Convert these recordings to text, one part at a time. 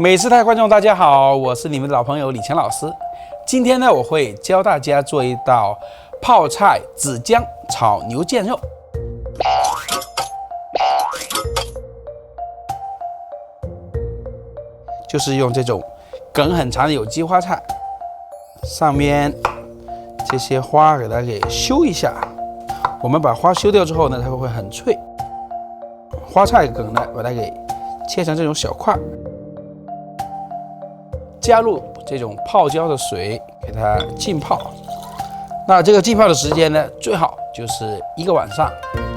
美食台观众大家好，我是你们的老朋友李强老师。今天呢，我会教大家做一道泡菜紫姜炒牛腱肉。就是用这种梗很长的有机花菜，上面这些花给它给修一下。我们把花修掉之后呢，它会很脆。花菜梗呢，把它给切成这种小块，加入这种泡椒的水，给它浸泡。那这个浸泡的时间呢，最好就是1个晚上，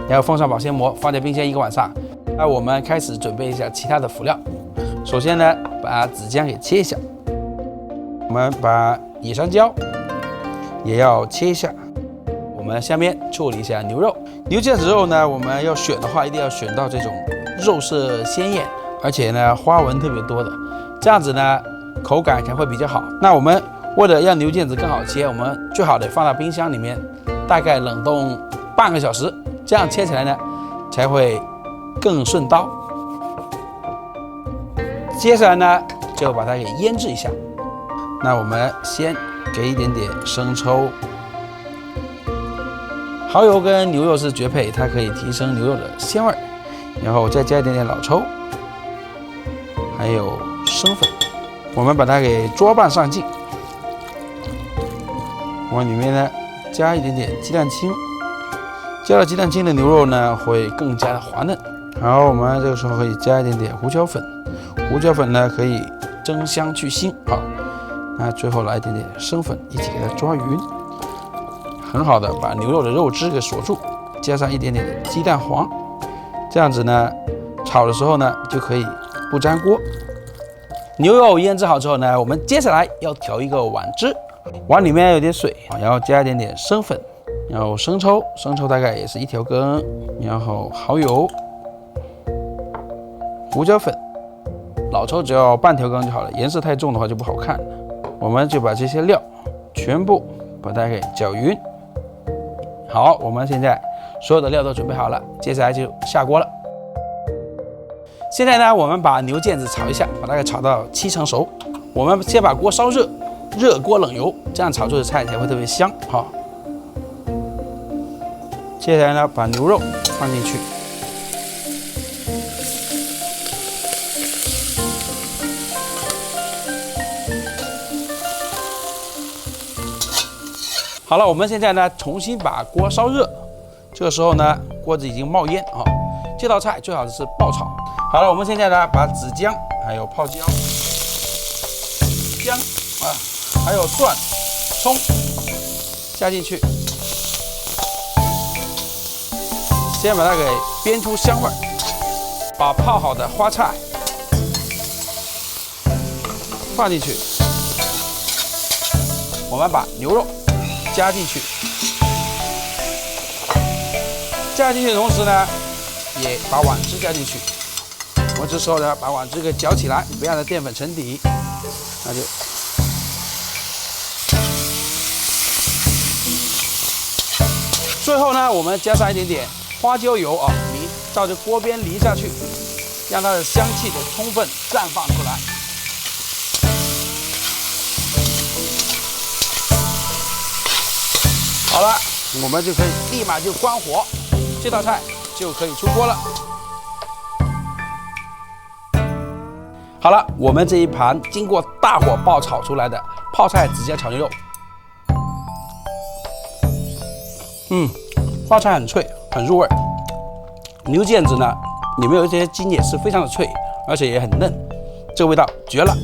然后封上保鲜膜，放在冰箱1个晚上。那我们开始准备一下其他的辅料。首先呢，把紫姜给切一下，我们把野山椒也要切一下。我们下面处理一下牛肉。牛腱子肉呢，我们要选的话，一定要选到这种肉色鲜艳，而且呢花纹特别多的，这样子呢口感才会比较好。那我们为了让牛腱子更好切，我们最好得放到冰箱里面，大概冷冻半个小时，这样切起来呢才会更顺刀。接下来呢，就把它给腌制一下。那我们先给一点点生抽，蚝油跟牛肉是绝配，它可以提升牛肉的鲜味。然后再加一点点老抽，还有生粉。我们把它给捉拌上劲，往里面呢加一点点鸡蛋清。加了鸡蛋清的牛肉呢，会更加的滑嫩。然后我们这个时候可以加一点点胡椒粉。胡椒粉呢可以增香去腥，好，那最后来一点点生粉，一起给它抓匀，很好的把牛肉的肉汁给锁住，加上一点点的鸡蛋黄，这样子呢，炒的时候呢就可以不粘锅。牛肉腌制好之后呢，我们接下来要调一个碗汁，碗里面有点水，然后加一点点生粉，然后生抽大概也是1条根，然后蚝油、胡椒粉。老抽只要半条根就好了，颜色太重的话就不好看。我们就把这些料全部把它给搅匀。好，我们现在所有的料都准备好了，接下来就下锅了。现在呢，我们把牛腱子炒一下，把它给炒到7成熟。我们先把锅烧热，热锅冷油，这样炒出的菜才会特别香。好，接下来呢，把牛肉放进去。好了，我们现在呢重新把锅烧热，这个时候呢锅子已经冒烟啊。这道菜最好是爆炒。好了，我们现在呢把紫姜、还有泡椒、姜还有蒜、葱加进去，先把它给煸出香味儿。把泡好的花菜放进去，我们把牛肉加进去，加进去的同时呢，也把碗汁加进去。我这时候呢，把碗汁给搅起来，不要让淀粉沉底。那就最后呢，我们加上一点点花椒油啊，照着锅边淋下去，让它的香气给充分绽放出来。好了，我们就可以立马就关火，这道菜就可以出锅了。好了，我们这一盘经过大火爆炒出来的泡菜紫姜炒牛肉，花菜很脆，很入味。牛腱子呢，里面有一些筋也是非常的脆，而且也很嫩，这个味道绝了。